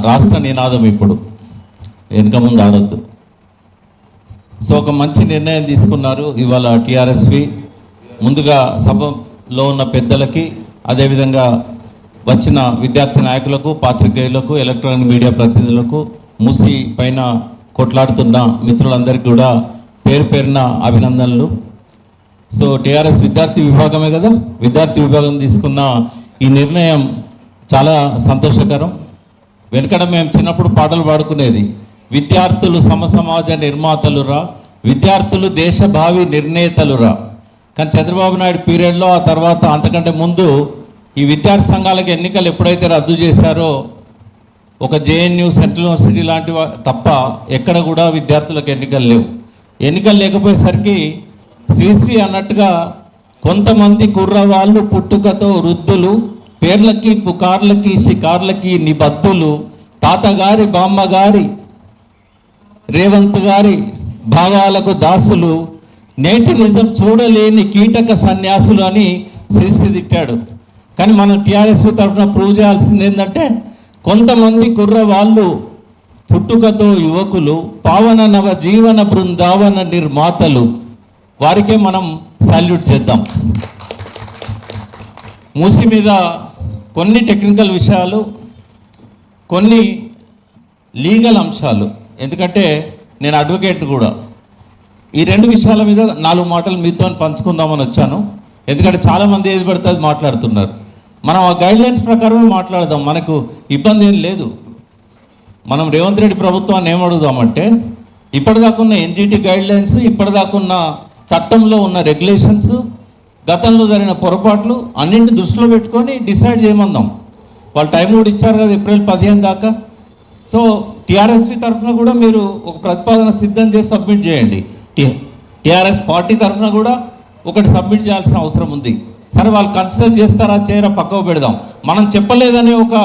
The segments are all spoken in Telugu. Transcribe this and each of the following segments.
రాష్ట్ర నినాదం ఇప్పుడు వెనుక ముందు ఆడొద్దు. సో ఒక మంచి నిర్ణయం తీసుకున్నారు ఇవాళ టీఆర్ఎస్వి. ముందుగా సభలో ఉన్న పెద్దలకి, అదేవిధంగా వచ్చిన విద్యార్థి నాయకులకు, పాత్రికేయులకు, ఎలక్ట్రానిక్ మీడియా ప్రతినిధులకు, మూసి పైన కొట్లాడుతున్న మిత్రులందరికీ కూడా పేరు పేరున అభినందనలు. సో టీఆర్ఎస్ విద్యార్థి విభాగమే కదా, విద్యార్థి విభాగం తీసుకున్న ఈ నిర్ణయం చాలా సంతోషకరం. వెనకడ మేము చిన్నప్పుడు పాటలు పాడుకునేది, విద్యార్థులు సమసమాజ నిర్మాతలురా, విద్యార్థులు దేశ భావి నిర్ణేతలురా. కానీ చంద్రబాబు నాయుడు పీరియడ్లో, ఆ తర్వాత అంతకంటే ముందు ఈ విద్యార్థి సంఘాలకు ఎన్నికలు ఎప్పుడైతే రద్దు చేశారో, ఒక జేఎన్యూ, సెంట్రల్ యూనివర్సిటీ లాంటి తప్ప ఎక్కడ కూడా విద్యార్థులకు ఎన్నికలు లేవు. ఎన్నికలు లేకపోయేసరికి శ్రీశ్రీ అన్నట్టుగా కొంతమంది కుర్రవాళ్ళు పుట్టుకతో వృద్ధులు, పేర్లకి పుకార్లకి షికార్లకి నిబద్ధులు, తాతగారి బామ్మగారి రేవంత్ గారి భావాలకు దాసులు, నేటి నిజం చూడలేని కీటక సన్యాసులు అని శ్రీశ్రీ తిట్టాడు. కానీ మనం టీఆర్ఎస్ తరఫున ప్రూవ్ చేయాల్సింది ఏంటంటే, కొంతమంది కుర్రవాళ్ళు పుట్టుకతో యువకులు, పావన నవ జీవన బృందావన నిర్మాతలు, వారికే మనం సాల్యూట్ చేద్దాం. మూసి మీద కొన్ని టెక్నికల్ విషయాలు, కొన్ని లీగల్ అంశాలు, ఎందుకంటే నేను అడ్వకేట్ కూడా, ఈ రెండు విషయాల మీద 4 మాటలు మీతో పంచుకుందామని వచ్చాను. ఎందుకంటే చాలామంది ఏది పడితే అది మాట్లాడుతున్నారు. మనం ఆ గైడ్లైన్స్ ప్రకారమే మాట్లాడదాం, మనకు ఇబ్బంది ఏం లేదు. మనం రేవంత్ రెడ్డి ప్రభుత్వాన్ని ఏమడుగుదామంటే, ఇప్పటిదాకున్న ఎన్జిటి గైడ్లైన్స్, ఇప్పటిదాకున్న చట్టంలో ఉన్న రెగ్యులేషన్స్, గతంలో జరిగిన పొరపాట్లు అన్నింటిని దృష్టిలో పెట్టుకొని డిసైడ్ చేయమందాం. వాళ్ళు టైం కూడా ఇచ్చారు కదా, ఏప్రిల్ 15 దాకా. సో టీఆర్ఎస్పీ తరఫున కూడా మీరు ఒక ప్రతిపాదన సిద్ధం చేసి సబ్మిట్ చేయండి. టీఆర్ఎస్ పార్టీ తరఫున కూడా ఒకటి సబ్మిట్ చేయాల్సిన అవసరం ఉంది. సరే, వాళ్ళు కన్సిడర్ చేస్తారా చేయరా పక్కకు పెడదాం. మనం చెప్పలేదనే ఒక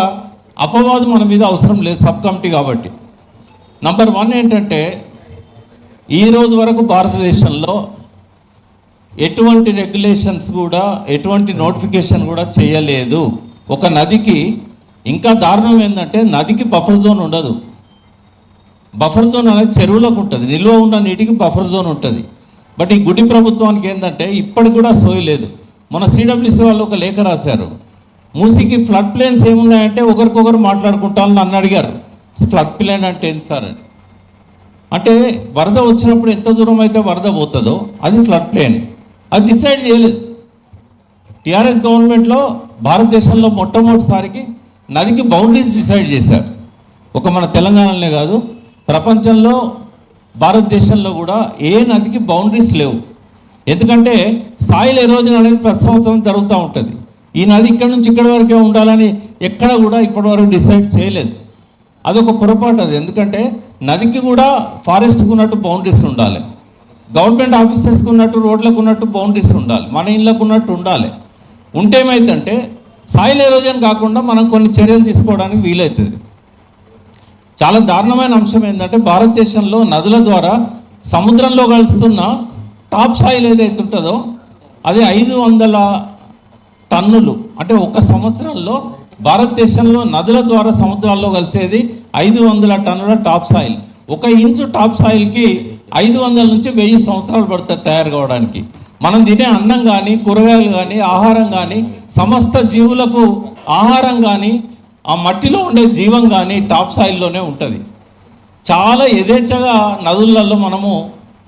అపవాదం మన మీద అవసరం లేదు, సబ్ కమిటీ కాబట్టి. నంబర్ 1 ఏంటంటే, ఈరోజు వరకు భారతదేశంలో ఎటువంటి రెగ్యులేషన్స్ కూడా, ఎటువంటి నోటిఫికేషన్ కూడా చేయలేదు. ఒక నదికి ఇంకా దారుణం ఏంటంటే, నదికి బఫర్ జోన్ ఉండదు. బఫర్ జోన్ అనేది చెరువులకు ఉంటుంది, నిల్వ ఉన్న నీటికి బఫర్ జోన్ ఉంటుంది. బట్ ఈ గుడి ప్రభుత్వానికి ఏంటంటే ఇప్పటికి కూడా సోయి లేదు. మన సిడబ్ల్యూసీ వాళ్ళు ఒక లేఖ రాశారు, మూసీకి ఫ్లడ్ ప్లేన్స్ ఏమున్నాయంటే ఒకరికొకరు మాట్లాడుకుంటామని నన్ను అడిగారు. ఫ్లడ్ ప్లేన్ అంటే ఏంటి సార్ అని. అంటే వరద వచ్చినప్పుడు ఎంత దూరం అయితే వరద పోతుందో అది ఫ్లడ్ ప్లేన్. అది డిసైడ్ చేయలేదు. టీఆర్ఎస్ గవర్నమెంట్లో భారతదేశంలో మొట్టమొదటిసారికి నదికి బౌండరీస్ డిసైడ్ చేశారు. ఒక మన తెలంగాణలోనే కాదు, ప్రపంచంలో భారతదేశంలో కూడా ఏ నదికి బౌండరీస్ లేవు. ఎందుకంటే సాయిల్ ఎరోజన్ అనేది ప్రతి సంవత్సరం జరుగుతూ ఉంటుంది. ఈ నది ఇక్కడ నుంచి ఇక్కడి వరకే ఉండాలని ఎక్కడ కూడా ఇప్పటివరకు డిసైడ్ చేయలేదు. అదొక పొరపాటు అది. ఎందుకంటే నదికి కూడా ఫారెస్ట్కి ఉన్నట్టు బౌండరీస్ ఉండాలి, గవర్నమెంట్ ఆఫీసెస్కి ఉన్నట్టు, రోడ్లకు ఉన్నట్టు బౌండరీస్ ఉండాలి, మన ఇళ్ళకు ఉన్నట్టు ఉండాలి. ఉంటే ఏమైందంటే సాయిల్ ఎరోజన్ కాకుండా మనం కొన్ని చర్యలు తీసుకోవడానికి వీలవుతుంది. చాలా దారుణమైన అంశం ఏంటంటే, భారతదేశంలో నదుల ద్వారా సముద్రంలో కలుస్తున్న టాప్ సాయిల్ ఏదైతే ఉంటుందో అది 500 టన్నులు. అంటే ఒక సంవత్సరంలో భారతదేశంలో నదుల ద్వారా సముద్రాల్లో కలిసేది 500 టన్నుల టాప్ సాయిల్. 1 ఇంచు టాప్ సాయిల్కి 500 నుంచి 1000 సంవత్సరాలు పడుతుంది తయారు కావడానికి. మనం తినే అన్నం కానీ, కూరగాయలు కానీ, ఆహారం కానీ, సమస్త జీవులకు ఆహారం కానీ, ఆ మట్టిలో ఉండే జీవం కానీ టాప్ సాయిల్లోనే ఉంటుంది. చాలా యథేచ్ఛగా నదులలో మనము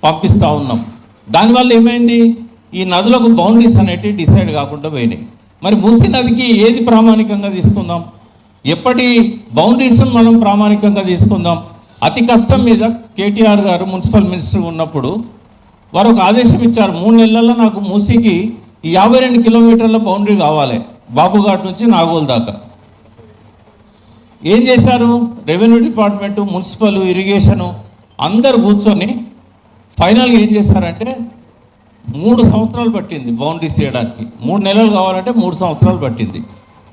పంపిస్తూ ఉన్నాం. దానివల్ల ఏమైంది, ఈ నదులకు బౌండరీస్ అనేటివి డిసైడ్ కాకుండా పోయినాయి. మరి మూసీ నదికి ఏది ప్రామాణికంగా తీసుకుందాం, ఎప్పటి బౌండరీస్ను మనం ప్రామాణికంగా తీసుకుందాం. అతి కష్టం మీద కేటీఆర్ గారు మున్సిపల్ మినిస్టర్ ఉన్నప్పుడు వారు ఒక ఆదేశం ఇచ్చారు, 3 నెలల్లో నాకు మూసీకి 52 కిలోమీటర్ల బౌండరీ కావాలి, బాబుఘాట్ నుంచి నాగోల్ దాకా. ఏం చేశారు, రెవెన్యూ డిపార్ట్మెంటు, మున్సిపల్, ఇరిగేషను అందరు కూర్చొని ఫైనల్గా ఏం చేశారంటే 3 సంవత్సరాలు పట్టింది బౌండరీస్ చేయడానికి. 3 నెలలు కావాలంటే 3 సంవత్సరాలు పట్టింది.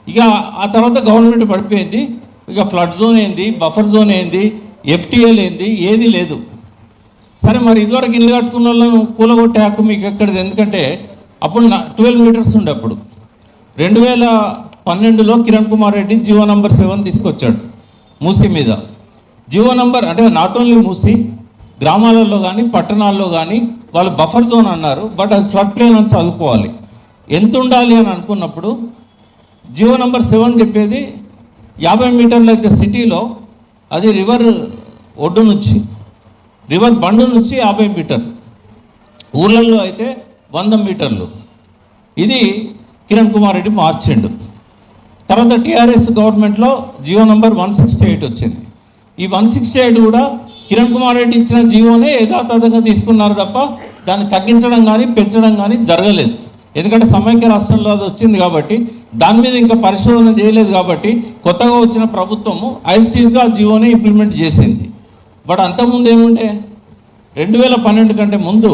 ఇక ఆ తర్వాత గవర్నమెంట్ పడిపోయింది. ఇక ఫ్లడ్ జోన్ ఏంది, బఫర్ జోన్ ఏంది, ఎఫ్టీఎల్ ఏంది, ఏది లేదు. సరే, మరి ఇదివరకు ఇల్లు కట్టుకున్న వాళ్ళను కూలగొట్టే హక్కు మీకు ఎక్కడిది? ఎందుకంటే అప్పుడు 12 మీటర్స్ ఉండే. అప్పుడు 2012లో కిరణ్ కుమార్ రెడ్డి జీవో నంబర్ 7 తీసుకొచ్చాడు. మూసీ మీద జీవో నంబర్ అంటే నాట్ ఓన్లీ మూసీ, గ్రామాలలో కానీ పట్టణాల్లో కానీ వాళ్ళు బఫర్ జోన్ అన్నారు. బట్ అది ఫ్లడ్ ప్లేన్ అని చదువుకోవాలి. ఎంత ఉండాలి అని అనుకున్నప్పుడు జీవో నంబర్ 7 చెప్పేది 50 మీటర్లు అయితే సిటీలో, అది రివర్ ఒడ్డు నుంచి, రివర్ బండు నుంచి 50 మీటర్లు, ఊళ్ళల్లో అయితే 100 మీటర్లు. ఇది కిరణ్ కుమార్ రెడ్డి మార్చిండు. తర్వాత టీఆర్ఎస్ గవర్నమెంట్లో జీవో నంబర్ 168 వచ్చింది. ఈ 168 కూడా కిరణ్ కుమార్ రెడ్డి ఇచ్చిన జీవోనే యథాతథంగా తీసుకున్నారు తప్ప దాన్ని తగ్గించడం కానీ పెంచడం కానీ జరగలేదు. ఎందుకంటే సమైక్య రాష్ట్రంలో అది వచ్చింది కాబట్టి దాని మీద ఇంకా పరిశోధన చేయలేదు కాబట్టి కొత్తగా వచ్చిన ప్రభుత్వము ఐస్టీస్గా జీవోనే ఇంప్లిమెంట్ చేసింది. బట్ అంతకుముందు ఏముండే, 2012 కంటే ముందు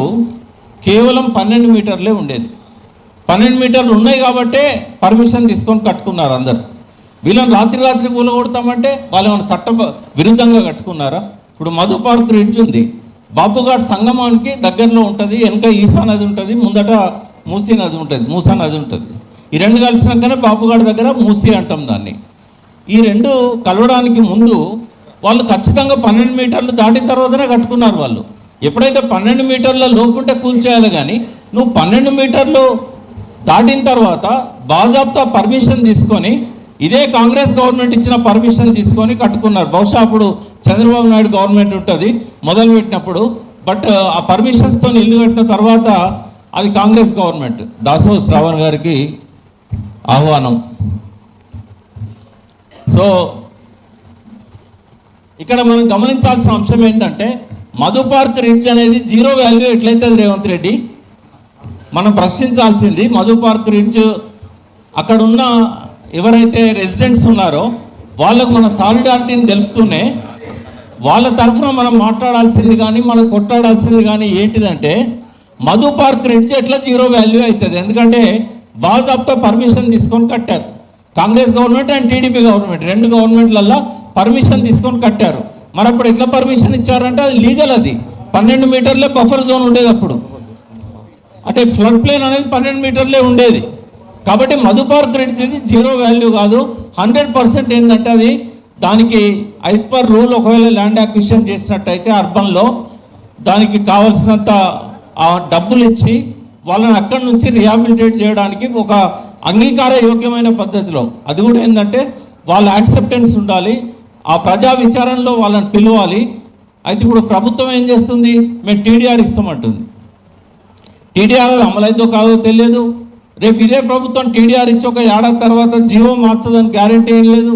కేవలం 12 మీటర్లే ఉండేది. 12 మీటర్లు ఉన్నాయి కాబట్టే పర్మిషన్ తీసుకొని కట్టుకున్నారు అందరు. వీళ్ళని రాత్రి కూలగొడతామంటే వాళ్ళు ఏమైనా చట్ట విరుద్ధంగా కట్టుకున్నారా? ఇప్పుడు మధు పార్క్ రిడ్జ్ ఉంది, బాపుఘాట్ సంగమానికి దగ్గరలో ఉంటుంది. వెనక ఈసా నది ఉంటుంది, ముందట మూసీ నది ఉంటుంది, మూసా నది ఉంటుంది. ఈ రెండు కలిసినాకనే బాపుఘాట్ దగ్గర మూసీ అంటాం దాన్ని. ఈ రెండు కలవడానికి ముందు వాళ్ళు ఖచ్చితంగా 12 మీటర్లు దాటిన తర్వాతనే కట్టుకున్నారు. వాళ్ళు ఎప్పుడైతే 12 మీటర్ల లోపుంటే కూల్చేయాలి, కానీ నువ్వు 12 మీటర్లు దాటిన తర్వాత బాజాబ్తా పర్మిషన్ తీసుకొని, ఇదే కాంగ్రెస్ గవర్నమెంట్ ఇచ్చిన పర్మిషన్ తీసుకొని కట్టుకున్నారు. బహుశా అప్పుడు చంద్రబాబు నాయుడు గవర్నమెంట్ ఉంటుంది మొదలుపెట్టినప్పుడు. బట్ ఆ పర్మిషన్స్తో ఇల్లు కట్టిన తర్వాత అది కాంగ్రెస్ గవర్నమెంట్. దాసో శ్రావణ్ గారికి ఆహ్వానం. సో ఇక్కడ మనం గమనించాల్సిన అంశం ఏంటంటే, మధు పార్క్ రిడ్జ్ అనేది జీరో వాల్యూ ఎట్లయితే రేవంత్ రెడ్డి, మనం ప్రశ్నించాల్సింది మధు పార్క్ రిడ్జ్ అక్కడున్న ఎవరైతే రెసిడెంట్స్ ఉన్నారో వాళ్ళకు మన సాలిడారిటీని తెలుపుతూనే వాళ్ళ తరఫున మనం మాట్లాడాల్సింది కానీ మనం కొట్టాడాల్సింది కానీ ఏంటిదంటే, మధు పార్క్ రిడ్జ్ ఎట్లా జీరో వాల్యూ అవుతుంది? ఎందుకంటే బాజాబ్తా పర్మిషన్ తీసుకొని కట్టారు. Congress government and TDP government, రెండు గవర్నమెంట్లల్లో పర్మిషన్ తీసుకొని కట్టారు. మరి అప్పుడు ఎట్లా పర్మిషన్ ఇచ్చారంటే అది లీగల్. అది 12 మీటర్లే బఫర్ జోన్ ఉండేది అప్పుడు. అంటే ఫ్లడ్ ప్లేన్ అనేది 12 మీటర్లే ఉండేది. కాబట్టి మధు పార్క్ రిడ్జ్ ఇది జీరో వాల్యూ కాదు, 100% ఏంటంటే అది దానికి యాజ్ పర్ రూల్ ఒకవేళ ల్యాండ్ అక్విజిషన్ చేసినట్టయితే అర్బన్లో దానికి కావాల్సినంత డబ్బులు ఇచ్చి వాళ్ళని అక్కడి నుంచి రిహాబిలిటేట్ చేయడానికి ఒక అంగీకార యోగ్యమైన పద్ధతిలో, అది కూడా ఏంటంటే వాళ్ళ యాక్సెప్టెన్స్ ఉండాలి, ఆ ప్రజా విచారణలో వాళ్ళని పిలవాలి. అయితే ఇప్పుడు ప్రభుత్వం ఏం చేస్తుంది, మేము టీడీఆర్ ఇస్తామంటుంది. టీడీఆర్ అది అమలైతో కాదో తెలియదు. రేపు ఇదే ప్రభుత్వం టీడీఆర్ ఇచ్చి ఒక ఏడాది తర్వాత జీవో మార్చదని గ్యారంటీ ఏం లేదు.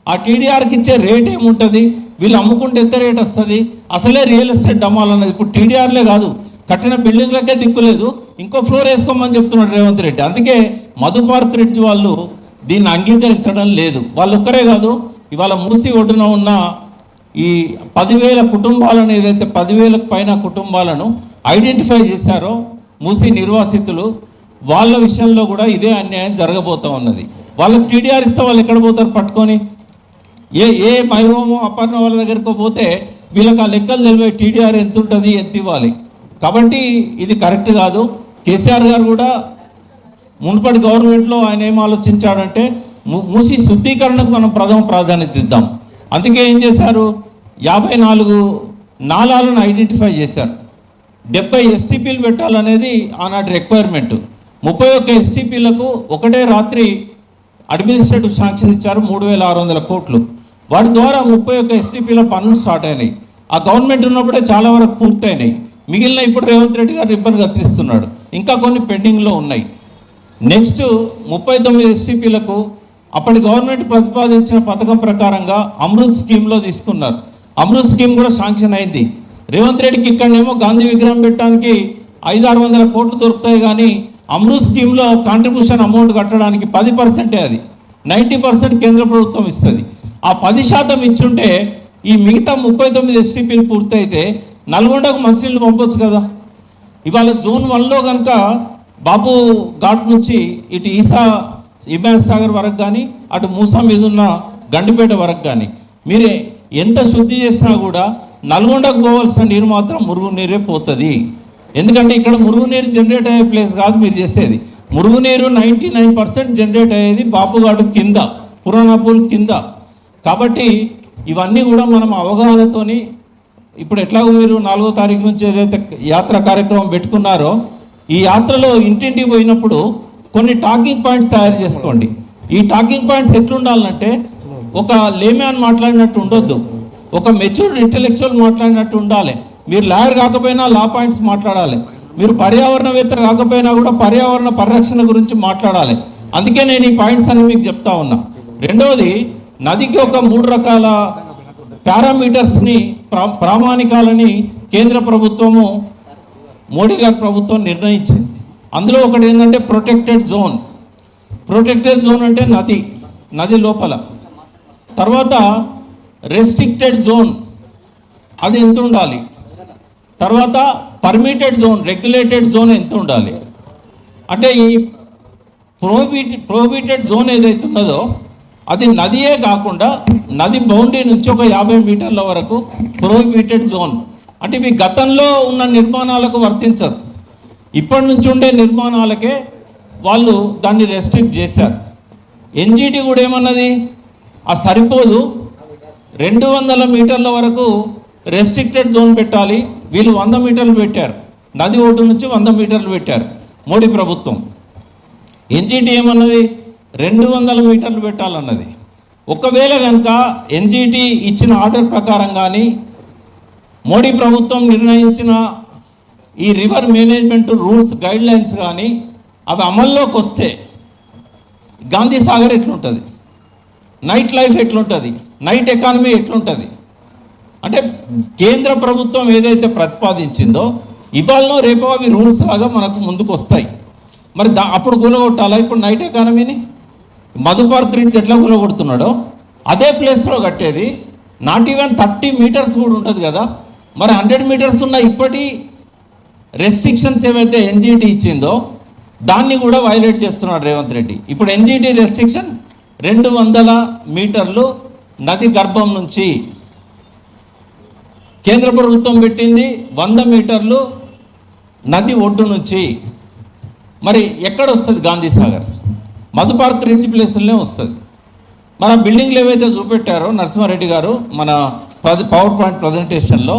ఆ టీడీఆర్కి ఇచ్చే రేట్ ఏముంటుంది, వీళ్ళు అమ్ముకుంటే ఎంత రేట్ వస్తుంది, అసలే రియల్ ఎస్టేట్ డమాలన్నది. ఇప్పుడు టీడీఆర్లే కాదు, కట్టిన బిల్డింగ్లకే దిక్కులేదు, ఇంకో ఫ్లోర్ వేసుకోమని చెప్తున్నాడు రేవంత్ రెడ్డి. అందుకే మధు పార్క్ రిడ్జ్ వాళ్ళు దీన్ని అంగీకరించడం లేదు. వాళ్ళు ఒక్కరే కాదు, ఇవాళ మూసీ ఒడ్డున ఉన్న ఈ 10,000 కుటుంబాలను, ఏదైతే 10,000కు పైన కుటుంబాలను ఐడెంటిఫై చేశారో మూసీ నిర్వాసితులు, వాళ్ళ విషయంలో కూడా ఇదే అన్యాయం జరగబోతూ ఉన్నది. వాళ్ళకి టీడీఆర్ ఇస్తే వాళ్ళు ఎక్కడ పోతారు పట్టుకొని? ఏ మైహోమో అపర్ణ వాళ్ళ దగ్గరకు పోతే వీళ్ళకి ఆ లెక్కలు తెలివే, టీడీఆర్ ఎంత ఉంటుంది, ఎంత ఇవ్వాలి. కాబట్టి ఇది కరెక్ట్ కాదు. కేసీఆర్ గారు కూడా మునుపటి గవర్నమెంట్లో ఆయన ఏం ఆలోచించాడంటే, మూసీ శుద్ధీకరణకు మనం ప్రథమ ప్రాధాన్యత ఇద్దాం. అందుకే ఏం చేశారు, 54 నాలాలను ఐడెంటిఫై చేశారు. 70 ఎస్టీపీలు పెట్టాలనేది ఆనాటి రిక్వైర్మెంట్. 31 ఎస్టీపీలకు ఒకటే రాత్రి అడ్మినిస్ట్రేటివ్ శాంక్షన్ ఇచ్చారు, 3,600 కోట్లు. వాటి ద్వారా 31 ఎస్టీపీల పనులు స్టార్ట్ అయినాయి. ఆ గవర్నమెంట్ ఉన్నప్పుడే చాలా వరకు పూర్తయినాయి. మిగిలిన ఇప్పుడు రేవంత్ రెడ్డి గారు రిబ్బన్ కత్తిరిస్తున్నాడు, ఇంకా కొన్ని పెండింగ్లో ఉన్నాయి. నెక్స్ట్ 39 ఎస్టీపీలకు అప్పటి గవర్నమెంట్ ప్రతిపాదించిన పథకం ప్రకారంగా అమృత్ స్కీమ్లో తీసుకున్నారు. అమృత్ స్కీమ్ కూడా శాంక్షన్ అయింది. రేవంత్ రెడ్డికి ఇక్కడనేమో గాంధీ విగ్రహం పెట్టడానికి 500-600 కోట్లు దొరుకుతాయి, కానీ అమృత్ స్కీమ్లో కాంట్రిబ్యూషన్ అమౌంట్ కట్టడానికి 10%, అది 90% కేంద్ర ప్రభుత్వం ఇస్తుంది. ఆ 10% ఇచ్చుంటే ఈ మిగతా 39 ఎస్టీపీలు పూర్తయితే నల్గొండకు మంచినీళ్ళు పంపొచ్చు కదా. ఇవాళ జోన్ 1లో కనుక బాపు ఘాట్ నుంచి ఇటు ఇమాన్ సాగర్ వరకు కానీ అటు మూసా మీద ఉన్న గండిపేట వరకు కానీ మీరు ఎంత శుద్ధి చేసినా కూడా నల్గొండకు పోవాల్సిన నీరు మాత్రం మురుగునీరే పోతుంది. ఎందుకంటే ఇక్కడ మురుగునీరు జనరేట్ అయ్యే ప్లేస్ కాదు మీరు చేసేది. మురుగునీరు 99% జనరేట్ అయ్యేది బాపుఘాటు కింద, పురాణపూల్ కింద. కాబట్టి ఇవన్నీ కూడా మనం అవగాహనతోని ఇప్పుడు ఎట్లాగో మీరు 4వ తారీఖు నుంచి ఏదైతే యాత్ర కార్యక్రమం పెట్టుకున్నారో ఈ యాత్రలో ఇంటింటికి పోయినప్పుడు కొన్ని టాకింగ్ పాయింట్స్ తయారు చేసుకోండి. ఈ టాకింగ్ పాయింట్స్ ఎట్లుండాలంటే ఒక లేమ్యాన్ మాట్లాడినట్టు ఉండొద్దు, ఒక మెచ్యూర్డ్ ఇంటెలెక్చువల్ మాట్లాడినట్టు ఉండాలి. మీరు లాయర్ కాకపోయినా లా పాయింట్స్ మాట్లాడాలి, మీరు పర్యావరణవేత్త కాకపోయినా కూడా పర్యావరణ పరిరక్షణ గురించి మాట్లాడాలి. అందుకే నేను ఈ పాయింట్స్ అని మీకు చెప్తా ఉన్నా. రెండవది, నదికి ఒక 3 రకాల పారామీటర్స్ని ప్రామాణికాలని కేంద్ర ప్రభుత్వము మోడీ గారి ప్రభుత్వం నిర్ణయించింది. అందులో ఒకటి ఏంటంటే ప్రొటెక్టెడ్ జోన్. ప్రొటెక్టెడ్ జోన్ అంటే నది లోపల. తర్వాత రెస్ట్రిక్టెడ్ జోన్ అది ఎంత ఉండాలి, తర్వాత పర్మిటెడ్ జోన్ రెగ్యులేటెడ్ జోన్ ఎంత ఉండాలి. అంటే ఈ ప్రోహిబిటెడ్ జోన్ ఏదైతే ఉన్నదో అది నదియే కాకుండా నది బౌండరీ నుంచి ఒక 50 మీటర్ల వరకు ప్రోహిబిటెడ్ జోన్. అంటే ఇవి గతంలో ఉన్న నిర్మాణాలకు వర్తించదు, ఇప్పటి నుంచి ఉండే నిర్మాణాలకే వాళ్ళు దాన్ని రెస్ట్రిక్ట్ చేశారు. ఎన్జిటి కూడా ఏమన్నది, ఆ సరిపోదు, 200 మీటర్ల వరకు రెస్ట్రిక్టెడ్ జోన్ పెట్టాలి. వీళ్ళు 100 మీటర్లు పెట్టారు, నది ఒడ్డు నుంచి 100 మీటర్లు పెట్టారు మోడీ ప్రభుత్వం. ఎన్జిటి ఏమన్నది 200 మీటర్లు పెట్టాలన్నది. ఒకవేళ కనుక ఎన్జిటి ఇచ్చిన ఆర్డర్ ప్రకారం కానీ మోడీ ప్రభుత్వం నిర్ణయించిన ఈ రివర్ మేనేజ్మెంట్ రూల్స్ గైడ్లైన్స్ కానీ అవి అమల్లోకి వస్తే గాంధీ సాగర్ ఎట్లుంటుంది, నైట్ లైఫ్ ఎట్లుంటుంది, నైట్ ఎకానమీ ఎట్లుంటుంది. అంటే కేంద్ర ప్రభుత్వం ఏదైతే ప్రతిపాదించిందో ఇవాళనో రేపో అవి రూల్స్ లాగా మనకు ముందుకు వస్తాయి. మరి అప్పుడు కూలగొట్టాలా ఇప్పుడు నైట్ ఎకానమీని? మధు పార్క్ గ్రిడ్కి ఎట్లా కూలగొడుతున్నాడో అదే ప్లేస్లో కట్టేది నాట్ ఈవెన్ 30 మీటర్స్ కూడా ఉంటుంది కదా. మరి 100 మీటర్స్ ఉన్న ఇప్పటి రెస్ట్రిక్షన్స్ ఏవైతే ఎన్జిటి ఇచ్చిందో దాన్ని కూడా వైలేట్ చేస్తున్నాడు రేవంత్ రెడ్డి. ఇప్పుడు ఎన్జిటి రెస్ట్రిక్షన్ 200 మీటర్లు నది గర్భం నుంచి, కేంద్ర ప్రభుత్వం పెట్టింది 100 మీటర్లు నది ఒడ్డు నుంచి. మరి ఎక్కడ వస్తుంది గాంధీ సాగర్? మధు పార్క్ రిచ్ ప్లేసులనే వస్తుంది. మన బిల్డింగ్లు ఏవైతే చూపెట్టారో నరసింహారెడ్డి గారు మన పవర్ పాయింట్ ప్రజెంటేషన్లో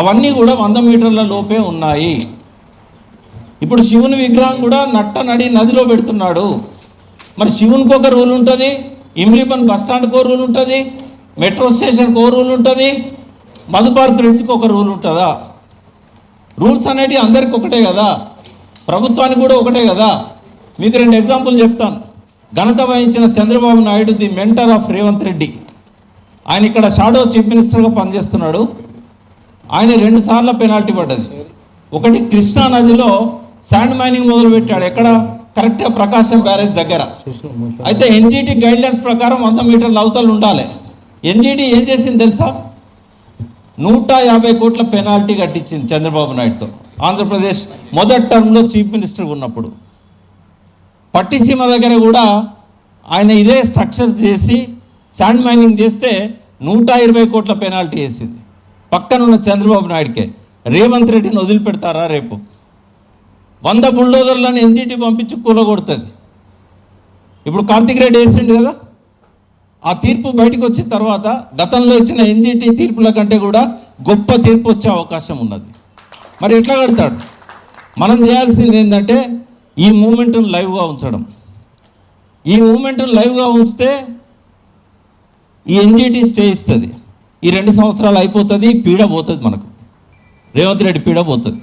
అవన్నీ కూడా 100 మీటర్ల లోపే ఉన్నాయి. ఇప్పుడు శివుని విగ్రహం కూడా నదిలో పెడుతున్నాడు. మరి శివునికి ఒక రూల్ ఉంటుంది, ఇమ్లీపన్ బస్ స్టాండ్కి ఒక రూల్ ఉంటుంది, మెట్రో స్టేషన్కి ఒక రూల్ ఉంటుంది, మధు పార్క్ రిడ్జ్కి ఒక రూల్ ఉంటుందా? రూల్స్ అనేటివి అందరికి ఒకటే కదా, ప్రభుత్వానికి కూడా ఒకటే కదా. మీకు 2 ఎగ్జాంపుల్ చెప్తాను. ఘనత వహించిన Chandrababu Naidu the mentor of Revanth Reddy, ఆయన ఇక్కడ షాడో చీఫ్ మినిస్టర్గా పనిచేస్తున్నాడు. ఆయన 2 సార్లు పెనాల్టీ పడ్డది. ఒకటి కృష్ణా నదిలో శాండ్ మైనింగ్ మొదలుపెట్టాడు, ఎక్కడ? కరెక్ట్గా ప్రకాశం బ్యారేజ్ దగ్గర. అయితే ఎన్జిటి గైడ్లైన్స్ ప్రకారం 100 మీటర్ల అవతలు ఉండాలి. ఎన్జిటి ఏం చేసింది తెలుసా? 150 కోట్ల పెనాల్టీ కట్టించింది చంద్రబాబు నాయుడుతో. ఆంధ్రప్రదేశ్ మొదటి టర్మ్లో చీఫ్ మినిస్టర్గా ఉన్నప్పుడు పట్టిసీమ దగ్గర కూడా ఆయన ఇదే స్ట్రక్చర్స్ చేసి శాండ్ మైనింగ్ చేస్తే 120 కోట్ల పెనాల్టీ వేసింది పక్కనున్న చంద్రబాబు నాయుడుకే. రేవంత్ రెడ్డిని వదిలిపెడతారా? రేపు 100 బుల్డోజర్లను ఎన్జిటి పంపించి కూలగొడుతుంది. ఇప్పుడు కార్తిక్ రెడ్డి వేసిండు కదా, ఆ తీర్పు బయటకు వచ్చిన తర్వాత గతంలో ఇచ్చిన ఎన్జిటి తీర్పుల కంటే కూడా గొప్ప తీర్పు వచ్చే అవకాశం ఉన్నది. మరి ఎట్లా కడతాడు? మనం చేయాల్సింది ఏంటంటే ఈ మూమెంట్ను లైవ్గా ఉంచడం. ఈ మూమెంట్ను లైవ్గా ఉంచితే ఈ ఎన్జిటి స్టే ఇస్తుంది. ఈ 2 సంవత్సరాలు అయిపోతుంది, పీడ పోతుంది, మనకు రేవంత్ రెడ్డి పీడ పోతుంది.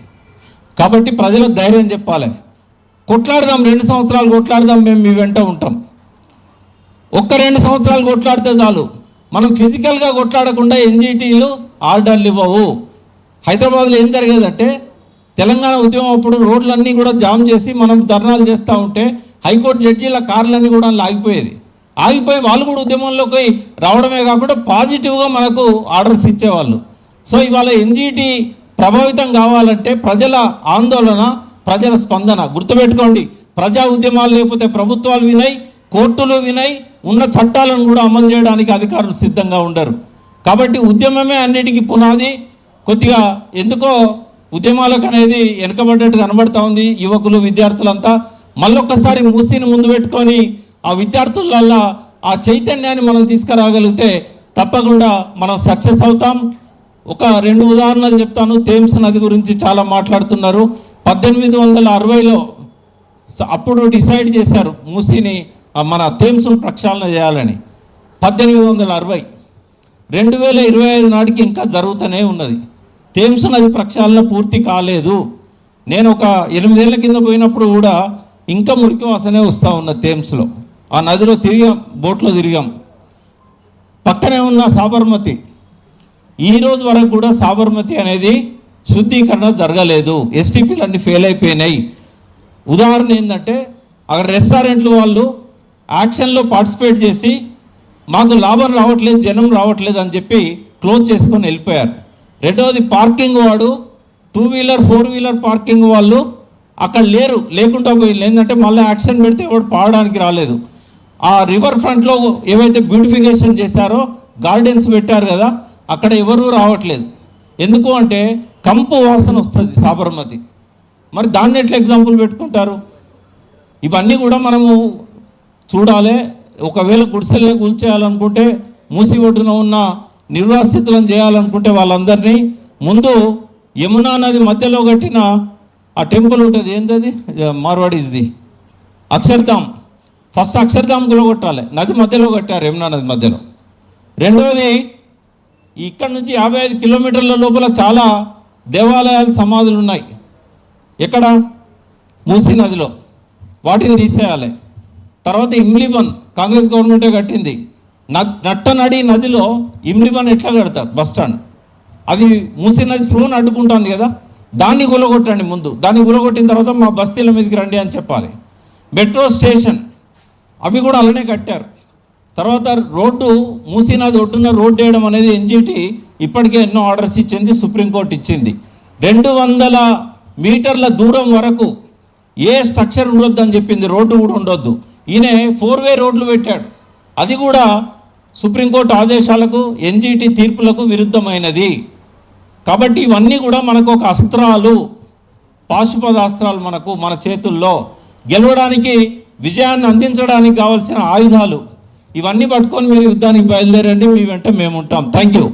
కాబట్టి ప్రజలకు ధైర్యం చెప్పాలి, కొట్లాడదాం, 2 సంవత్సరాలు కొట్లాడదాం, మేము మీ వెంట ఉంటాం. ఒక్క 2 సంవత్సరాలు కొట్లాడితే చాలు. మనం ఫిజికల్గా కొట్లాడకుండా ఎన్జిటీలు ఆర్డర్లు ఇవ్వవు. హైదరాబాద్లో ఏం జరిగేదంటే తెలంగాణ ఉద్యమం అప్పుడు రోడ్లన్నీ కూడా జామ్ చేసి మనం ధర్నాలు చేస్తూ ఉంటే హైకోర్టు జడ్జీల కార్లన్నీ కూడా ఆగిపోయి వాళ్ళు కూడా ఉద్యమంలోకి రావడమే కాకుండా పాజిటివ్గా మనకు ఆర్డర్స్ ఇచ్చేవాళ్ళు. సో ఇవాళ ఎన్జిటి ప్రభావితం కావాలంటే ప్రజల ఆందోళన, ప్రజల స్పందన. గుర్తుపెట్టుకోండి, ప్రజా ఉద్యమాలు లేకపోతే ప్రభుత్వాలు వినయి, కోర్టులు వినయి, ఉన్న చట్టాలను కూడా అమలు చేయడానికి అధికారులు సిద్ధంగా ఉండరు. కాబట్టి ఉద్యమమే అన్నిటికీ పునాది. కొద్దిగా ఎందుకో ఉద్యమాలకు అనేది వెనుకబడ్డట్టు కనబడతా ఉంది. యువకులు, విద్యార్థులంతా మళ్ళొక్కసారి మూసీని ముందు పెట్టుకొని ఆ విద్యార్థులల్లో ఆ చైతన్యాన్ని మనం తీసుకురాగలిగితే తప్పకుండా మనం సక్సెస్ అవుతాం. ఒక 2 ఉదాహరణలు చెప్తాను. థేమ్స్ నది గురించి చాలా మాట్లాడుతున్నారు. 1860లో అప్పుడు డిసైడ్ చేశారు మూసీని మన థేమ్స్ను ప్రక్షాళన చేయాలని. 1860 2025 నాటికి ఇంకా జరుగుతూనే ఉన్నది. థేమ్స్ నది ప్రక్షాళన పూర్తి కాలేదు. నేను ఒక 8 ఏళ్ల కింద పోయినప్పుడు కూడా ఇంకా మురికి వాసనే వస్తూ ఉన్న థేమ్స్లో. ఆ నదిలో తిరిగాం, బోట్లో తిరిగాం. పక్కనే ఉన్న సాబర్మతి, ఈరోజు వరకు కూడా సాబర్మతి అనేది శుద్ధీకరణ జరగలేదు. ఎస్టీపీలు అన్నీ ఫెయిల్ అయిపోయినాయి. ఉదాహరణ ఏంటంటే అక్కడ రెస్టారెంట్లు వాళ్ళు యాక్షన్లో పార్టిసిపేట్ చేసి మాకు లాభం రావట్లేదు, జనం రావట్లేదు అని చెప్పి క్లోజ్ చేసుకొని వెళ్ళిపోయారు. రెండవది పార్కింగ్ వాడు 2 వీలర్ 4 వీలర్ పార్కింగ్ వాళ్ళు అక్కడ లేకుండా పోయింది. ఏంటంటే మళ్ళీ యాక్షన్ పెడితే ఎవరు పాడడానికి రాలేదు. ఆ రివర్ ఫ్రంట్లో ఏవైతే బ్యూటిఫికేషన్ చేశారో గార్డెన్స్ పెట్టారు కదా, అక్కడ ఎవరూ రావట్లేదు. ఎందుకు అంటే కంపు వాసన వస్తుంది సాబర్మతి. మరి దాన్ని ఎట్లా ఎగ్జాంపుల్ పెట్టుకుంటారు? ఇవన్నీ కూడా మనము చూడాలి. ఒకవేళ గుడిసెల్ని కూల్చేయాలనుకుంటే, మూసి ఒడ్డున ఉన్న నిర్వాసితులను చేయాలనుకుంటే వాళ్ళందరినీ ముందు యమునా నది మధ్యలో కట్టిన ఆ టెంపుల్ ఉంటుంది, ఏంటది, మార్వాడీస్ది, అక్షర్ధామ్. ఫస్ట్ అక్షర్ధామ్ గులగొట్టాలి. నది మధ్యలో కట్టారు, యమునా నది మధ్యలో. రెండవది, ఇక్కడ నుంచి 55 కిలోమీటర్ల లోపల చాలా దేవాలయాలు, సమాధులు ఉన్నాయి. ఎక్కడ? మూసీ నదిలో. వాటిని తీసేయాలి. తర్వాత ఇమ్లిబన్ కాంగ్రెస్ గవర్నమెంటే కట్టింది. నట్టనడి నదిలో ఇమ్లిబన్ ఎట్లా కడతారు? Bus stand. అది మూసీ నది ఫ్లోని అడ్డుకుంటుంది కదా, దాన్ని గులగొట్టండి ముందు. దాన్ని గులగొట్టిన తర్వాత మా బస్తీల మీదకి రండి అని చెప్పాలి. మెట్రో స్టేషన్ అవి కూడా అలానే కట్టారు. తర్వాత రోడ్డు, మూసీ నది ఒడ్డున రోడ్డు వేయడం అనేది ఎన్జిటి ఇప్పటికే ఎన్నో ఆర్డర్స్ ఇచ్చింది, సుప్రీంకోర్టు ఇచ్చింది. 200 మీటర్ల దూరం వరకు ఏ స్ట్రక్చర్ ఉండొద్దు అని చెప్పింది, రోడ్డు కూడా ఉండొద్దు. ఈయన 4-వే రోడ్లు పెట్టాడు. అది కూడా సుప్రీంకోర్టు ఆదేశాలకు, ఎన్జిటి తీర్పులకు విరుద్ధమైనది. కాబట్టి ఇవన్నీ కూడా మనకు ఒక అస్త్రాలు, పాశుపదాస్త్రాలు మన చేతుల్లో. గెలవడానికి, విజయాన్ని అందించడానికి కావాల్సిన ఆయుధాలు. ఇవన్నీ పట్టుకొని మీరు యుద్ధానికి బయలుదేరండి. మీ వెంట మేము ఉంటాం. Thank you.